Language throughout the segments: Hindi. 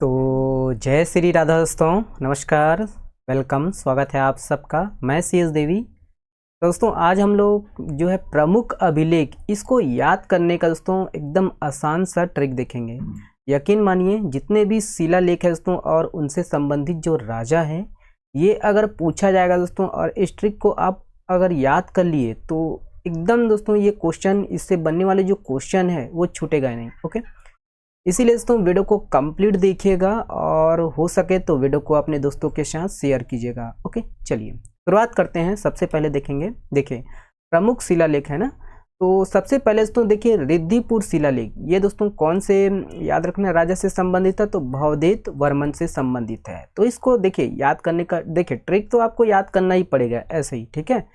तो जय श्री राधा दोस्तों, नमस्कार, वेलकम, स्वागत है आप सबका। मैं CS देवी। दोस्तों आज हम लोग जो है प्रमुख अभिलेख इसको याद करने का दोस्तों एकदम आसान सा ट्रिक देखेंगे। यकीन मानिए जितने भी शिलालेख है दोस्तों और उनसे संबंधित जो राजा है, ये अगर पूछा जाएगा दोस्तों और इस ट्रिक को आप अगर याद कर लिए तो एकदम दोस्तों ये क्वेश्चन, इससे बनने वाले जो क्वेश्चन है वो छूटेगा नहीं। ओके, इसीलिए दोस्तों वीडियो को कंप्लीट देखिएगा और हो सके तो वीडियो को अपने दोस्तों के साथ शेयर कीजिएगा। ओके, चलिए शुरुआत करते हैं। सबसे पहले देखेंगे, देखिए प्रमुख शिलालेख है ना, तो सबसे पहले दोस्तों देखिए रिद्धिपुर शिलालेख। ये दोस्तों कौन से याद रखना राजा से संबंधित है, तो भवदेव वर्मन से संबंधित है। तो इसको देखिए याद करने का, देखिए ट्रिक तो आपको याद करना ही पड़ेगा ऐसे ही, ठीक है।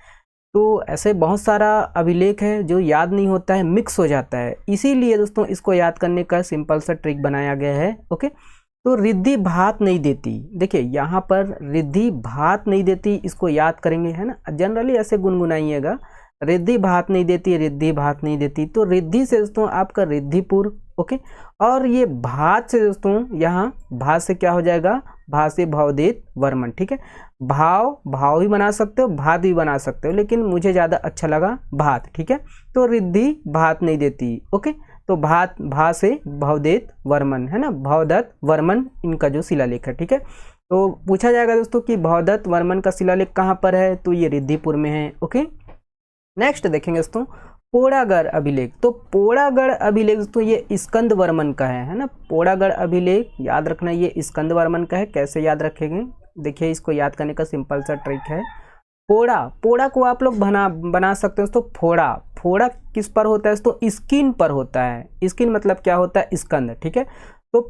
तो ऐसे बहुत सारा अभिलेख है जो याद नहीं होता है, मिक्स हो जाता है, इसीलिए दोस्तों इसको याद करने का सिंपल सा ट्रिक बनाया गया है। ओके, तो रिद्धि भात नहीं देती, देखिए यहाँ पर रिद्धि भात नहीं देती, इसको याद करेंगे है ना। जनरली ऐसे गुनगुनाइएगा, रिद्धि भात नहीं देती, रिद्धि भात नहीं देती। तो रिद्धि से दोस्तों आपका रिद्धिपुर। ओके, और ये भात से दोस्तों यहाँ भात से क्या हो जाएगा, भात से भवदेव वर्मन। ठीक है, भाव भी बना सकते हो, भात भी बना सकते हो, लेकिन मुझे ज़्यादा अच्छा लगा भात। ठीक है, तो रिद्धि भात नहीं देती। ओके, तो भा से भवदेव वर्मन है ना, भवदत्त वर्मन इनका जो शिलालेख है। ठीक है, तो पूछा जाएगा दोस्तों कि भवदत्त वर्मन का शिलालेख कहाँ पर है, तो ये रिद्धिपुर में है। ओके, नेक्स्ट देखेंगे दोस्तों पोड़ागढ़ अभिलेख। तो पोड़ागढ़ अभिलेख दोस्तों ये स्कंद वर्मन का है ना। पोड़ागढ़ अभिलेख याद रखना, ये स्कंद वर्मन का है। कैसे याद रखेंगे, देखिए इसको याद करने का सिंपल सा ट्रिक है। पोड़ा को आप लोग बना सकते हो दोस्तों फोड़ा किस पर होता है दोस्तों, स्किन पर होता है। स्किन मतलब क्या होता है, स्कंद। ठीक है, तो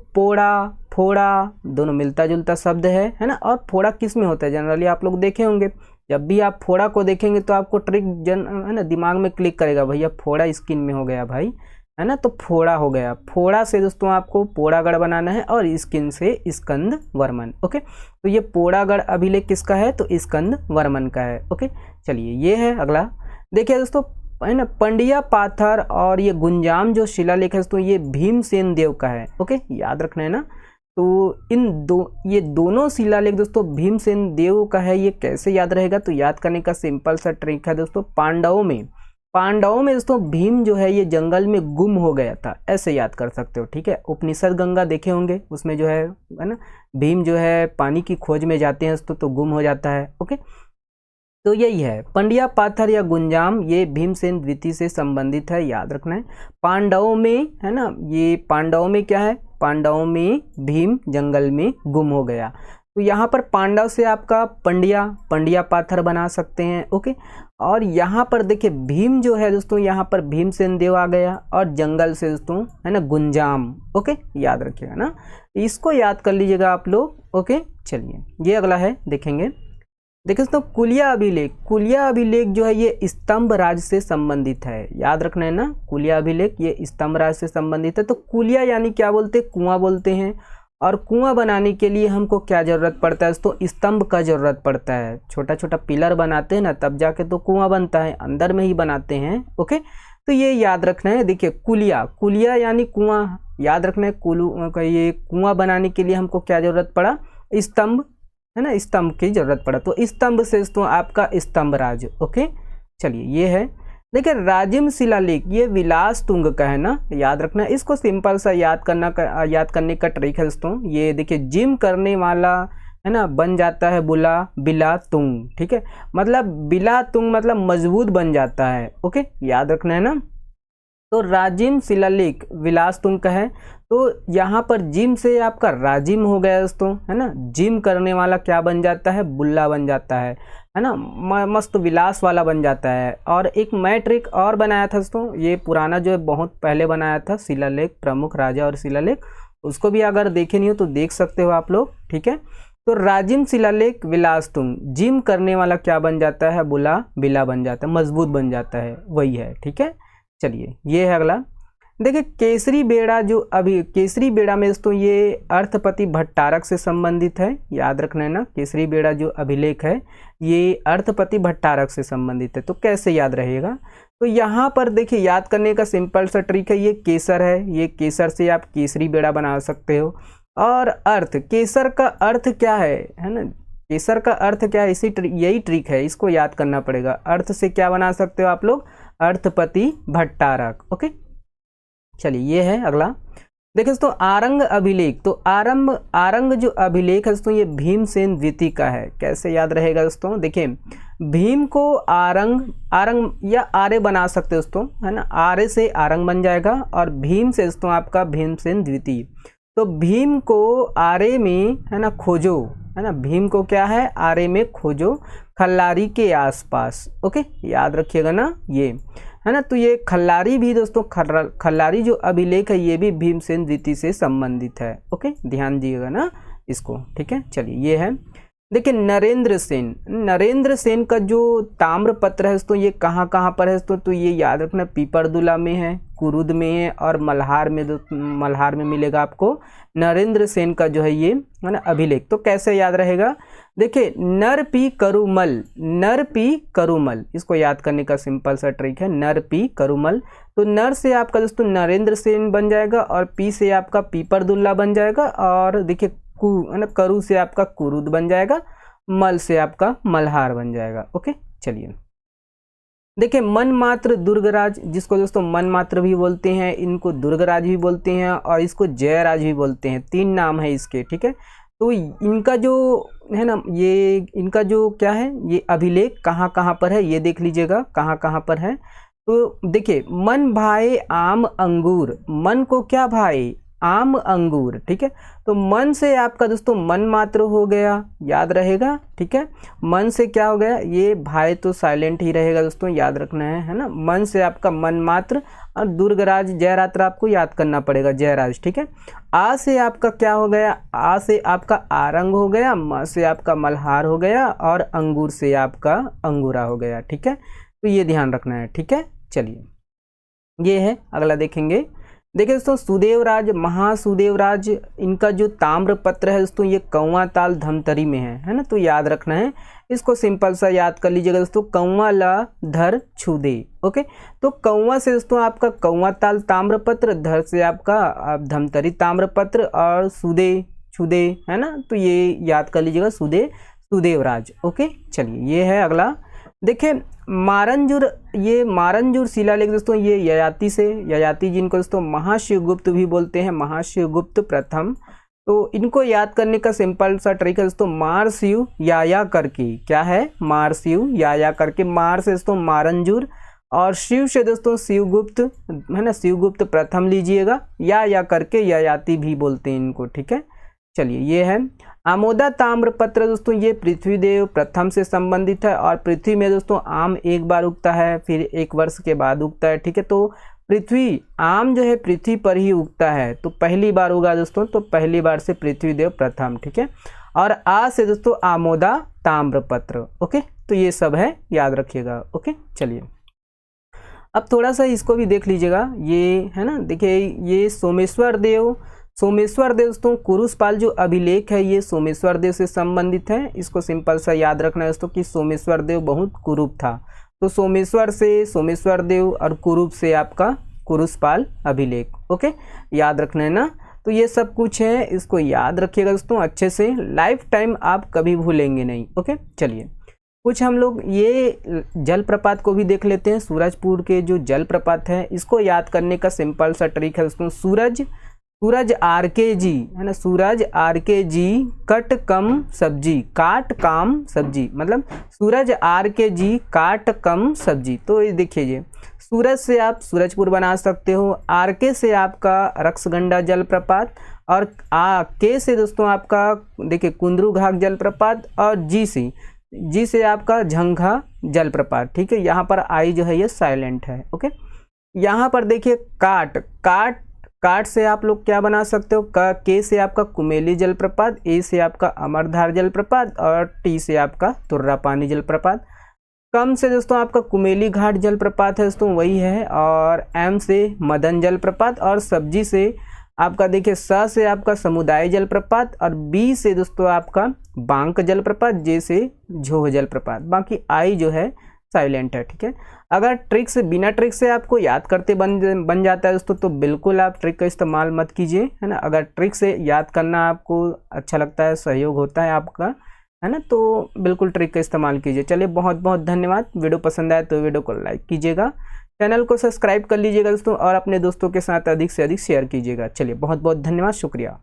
फोड़ा दोनों मिलता जुलता शब्द है ना। और फोड़ा किस में होता है, जनरली आप लोग देखे होंगे, जब भी आप फोड़ा को देखेंगे तो आपको ट्रिक है ना दिमाग में क्लिक करेगा, भैया फोड़ा स्किन में हो गया भाई, है ना। तो फोड़ा हो गया, फोड़ा से दोस्तों आपको पोड़ागढ़ बनाना है और स्किन से स्कंद वर्मन। ओके, तो ये पोड़ागढ़ अभिलेख किसका है, तो स्कंद वर्मन का है। ओके, चलिए ये है अगला। देखिए दोस्तों है ना, पंडिया पाथर और ये गुंजाम जो शिलालेख है दोस्तों ये भीमसेन देव का है। ओके, याद रखना है ना। तो ये दोनों शिलालेख दोस्तों भीमसेन देव का है। ये कैसे याद रहेगा, तो याद करने का सिंपल सा ट्रिक है दोस्तों, पांडवों में दोस्तों भीम जो है ये जंगल में गुम हो गया था, ऐसे याद कर सकते हो। ठीक है, उपनिषद गंगा देखे होंगे, उसमें जो है ना भीम जो है पानी की खोज में जाते हैं तो गुम हो जाता है। ओके, तो यही है पंडिया पाथर या गुंजाम, ये भीमसेन द्वितीय से संबंधित है, याद रखना है। पांडवों में है ना, ये पांडवों में क्या है, पांडवों में भीम जंगल में गुम हो गया। तो यहाँ पर पांडव से आपका पंडिया पाथर बना सकते हैं। ओके, और यहाँ पर देखिए भीम जो है दोस्तों, यहाँ पर भीमसेन देव आ गया और जंगल से दोस्तों है ना गुंजाम। ओके, याद रखिएगा ना, इसको याद कर लीजिएगा आप लोग। ओके, चलिए ये अगला है, देखेंगे। देखिए दोस्तों कुलिया अभिलेख जो है ये स्तंभ राज से संबंधित है, याद रखना है ना। कुलिया अभिलेख ये स्तंभ राज से संबंधित है। तो कुलिया यानी क्या बोलते हैं, कुआं बोलते हैं। और कुआं बनाने के लिए हमको क्या जरूरत पड़ता है दोस्तों, स्तंभ का जरूरत पड़ता है। छोटा छोटा पिलर बनाते हैं ना, तब जाके तो कुआं बनता है, अंदर में ही बनाते हैं। ओके, तो ये याद रखना है। देखिए कुलिया यानी कुआं, याद रखना है। ये कुआं बनाने के लिए हमको क्या जरूरत पड़ा, स्तंभ है ना, स्तंभ की जरूरत पड़ा। तो स्तंभ से दोस्तों आपका स्तंभ राज। ओके, चलिए ये है। देखिए राजिम शिलालेख ये विलास तुंग का है ना, याद रखना। इसको सिंपल सा याद करने का ट्रिक है दोस्तों। ये देखिए जिम करने वाला है ना बन जाता है बिला तुंग। ठीक है, मतलब बिला तुंग मतलब मजबूत बन जाता है। ओके, याद रखना है ना। तो राजिम शिलालेख विलास तुंग का है, तो यहाँ पर जिम से आपका राजिम हो गया दोस्तों, है ना। जिम करने वाला क्या बन जाता है, बुल्ला बन जाता है ना, मस्त विलास वाला बन जाता है। और एक मैं ट्रिक और बनाया था दोस्तों, ये पुराना जो है बहुत पहले बनाया था शिलालेख, प्रमुख राजा और शिलालेख, उसको भी अगर देखे नहीं हो तो देख सकते हो आप लोग। ठीक है, तो राजिम शिलालेख विलास तुंग, जिम करने वाला क्या बन जाता है, बिला बन जाता है, मजबूत बन जाता है, वही है। ठीक है, चलिए ये है अगला। देखिए केसरी बेड़ा में दोस्तों ये अर्थपति भट्टारक से संबंधित है, याद रखना है ना। केसरी बेड़ा जो अभिलेख है ये अर्थपति भट्टारक से संबंधित है। तो कैसे याद रहेगा, तो यहाँ पर देखिए याद करने का सिंपल सा ट्रिक है, ये केसर है, ये केसर से आप केसरी बेड़ा बना सकते हो। और अर्थ, केसर का अर्थ क्या है ना, केसर का अर्थ क्या है, यही ट्रिक है, इसको याद करना पड़ेगा। अर्थ से क्या बना सकते हो आप लोग, अर्थपति भट्टारक। ओके, चलिए ये है अगला। देखिए दोस्तों आरंग अभिलेख, तो आरंग जो अभिलेख है दोस्तों ये भीमसेन द्वितीय का है। कैसे याद रहेगा दोस्तों, देखिए भीम को आरंग या आर्य बना सकते हो दोस्तों, है ना, आर्य से आरंग बन जाएगा और भीम से दोस्तों आपका भीमसेन द्वितीय। तो भीम को आर्य में, है ना, खोजो, है ना, भीम को क्या है, आर्य में खोजो खल्लारी के आसपास। ओके, याद रखिएगा ना ये, है ना। तो ये खल्लारी भी दोस्तों, खल्लारी जो अभिलेख है ये भी भीमसेन द्वितीय से संबंधित है। ओके, ध्यान दिएगा ना इसको, ठीक है। चलिए ये है, देखिए नरेंद्र सेन का जो ताम्रपत्र है दोस्तों ये कहाँ कहाँ पर है दोस्तों, तो ये याद रखना पीपरदुला में है, कुरुद में है और मल्हार में, मल्हार में मिलेगा आपको नरेंद्र सेन का जो है ये, है ना, अभिलेख। तो कैसे याद रहेगा, देखिए नर पी करुमल, इसको याद करने का सिंपल सा ट्रिक है, नर पी करुमल। तो नर से आपका दोस्तों नरेंद्र सेन बन जाएगा और पी से आपका पीपरदुल्ला बन जाएगा और देखिए है ना, करु से आपका कुरुद बन जाएगा, मल से आपका मल्हार बन जाएगा। ओके, चलिए देखिए मनमात्र दुर्गराज, जिसको दोस्तों मनमात्र भी बोलते हैं, इनको दुर्गराज भी बोलते हैं और इसको जयराज भी बोलते हैं, 3 नाम है इसके, ठीक है। तो इनका जो है ना, ये इनका जो क्या है, ये अभिलेख कहाँ कहाँ पर है ये देख लीजिएगा, कहाँ कहाँ पर है। तो देखिए मन भाए आम अंगूर, मन को क्या भाए, आम अंगूर, ठीक है। तो मन से आपका दोस्तों मन मात्र हो गया, याद रहेगा, ठीक है। मन से क्या हो गया, ये भाई तो साइलेंट ही रहेगा दोस्तों, याद रखना है ना। मन से आपका मन मात्र और दुर्गराज जयरात्र आपको याद करना पड़ेगा, जयराज, ठीक है। आ से आपका क्या हो गया, आ से आपका आरंग हो गया, म से आपका मल्हार हो गया और अंगूर से आपका अंगूरा हो गया, ठीक है। तो ये ध्यान रखना है, ठीक है। चलिए ये है, अगला देखेंगे। देखिए दोस्तों सुदेवराज, महासुदेवराज, इनका जो ताम्रपत्र है दोस्तों ये कौवा ताल धमतरी में है ना। तो याद रखना है, इसको सिंपल सा याद कर लीजिएगा दोस्तों, कौवा ला धर छुदे। ओके, तो कौवा से दोस्तों आपका कौवा ताल ताम्रपत्र, धर से आपका धमतरी ताम्रपत्र और सुदे छुदे, है ना। तो ये याद कर लीजिएगा, सुदेवराज। ओके, चलिए ये है अगला। देखिए मारंजुर, ये मारंजुर शिलालेख दोस्तों ये ययाति जिनको दोस्तों महाशिवगुप्त भी बोलते हैं, महाशिवगुप्त प्रथम। तो इनको याद करने का सिंपल सा ट्रिक है दोस्तों, मार शिव याया करके, क्या है, मार शिव याया करके, मार से दोस्तों मारंजुर और शिव से दोस्तों शिवगुप्त, है ना, शिवगुप्त प्रथम लीजिएगा, या करके ययाति भी बोलते हैं इनको, ठीक है। चलिए ये है आमोदा ताम्रपत्र दोस्तों, ये पृथ्वीदेव प्रथम से संबंधित है और पृथ्वी में दोस्तों आम एक बार उगता है, फिर 1 वर्ष के बाद उगता है, ठीक है। तो पृथ्वी आम जो है पृथ्वी पर ही उगता है, तो पहली बार उगा दोस्तों, तो पहली बार से पृथ्वीदेव प्रथम, ठीक है। और आ से दोस्तों आमोदा ताम्रपत्र। ओके, तो ये सब है, याद रखिएगा। ओके, चलिए अब थोड़ा सा इसको भी देख लीजिएगा, ये है ना, देखिए ये सोमेश्वर देव दोस्तों कुरुसपाल जो अभिलेख है ये सोमेश्वर देव से संबंधित है। इसको सिंपल सा याद रखना है दोस्तों कि सोमेश्वर देव बहुत कुरूप था, तो सोमेश्वर से सोमेश्वर देव और कुरूप से आपका कुरुसपाल अभिलेख। ओके, याद रखना है ना। तो ये सब कुछ है, इसको याद रखिएगा दोस्तों अच्छे से, लाइफ टाइम आप कभी भूलेंगे नहीं। ओके, चलिए कुछ हम लोग ये जलप्रपात को भी देख लेते हैं। सूरजपुर के जो जलप्रपात है इसको याद करने का सिंपल सा ट्रिक है दोस्तों, सूरज आर के जी, है ना, सूरज आर के जी कट कम सब्जी, काट काम सब्जी, मतलब सूरज आर के जी काट कम सब्जी। तो ये देखिए, सूरज से आप सूरजपुर बना सकते हो, आर के से आपका रक्सगंडा जलप्रपात और आ के से दोस्तों आपका देखिए कुंदरू घाट जलप्रपात और जी से आपका झंघा जलप्रपात, ठीक है। यहाँ पर आई जो है ये साइलेंट है। ओके, यहाँ पर देखिए काट से आप लोग क्या बना सकते हो, के से आपका कुमेली जलप्रपात, ए से आपका अमरधार जलप्रपात और टी से आपका तुर्रापानी जलप्रपात। कम से दोस्तों आपका कुमेली घाट जलप्रपात है दोस्तों, वही है, और एम से मदन जलप्रपात और सब्जी से आपका देखिए स से आपका समुदाय जलप्रपात और बी से दोस्तों आपका बांक जलप्रपात, जे से झोह जलप्रपात। बाकी आई जो है साइलेंट है, ठीक है। अगर ट्रिक से, बिना ट्रिक से आपको याद करते बन जाता है दोस्तों, तो बिल्कुल आप ट्रिक का इस्तेमाल मत कीजिए, है ना। अगर ट्रिक से याद करना आपको अच्छा लगता है, सहयोग होता है आपका, है ना, तो बिल्कुल ट्रिक का इस्तेमाल कीजिए। चलिए, बहुत बहुत धन्यवाद। वीडियो पसंद आए तो वीडियो को लाइक कीजिएगा, चैनल को सब्सक्राइब कर लीजिएगा दोस्तों, और अपने दोस्तों के साथ अधिक से अधिक शेयर कीजिएगा। चलिए, बहुत बहुत धन्यवाद, शुक्रिया।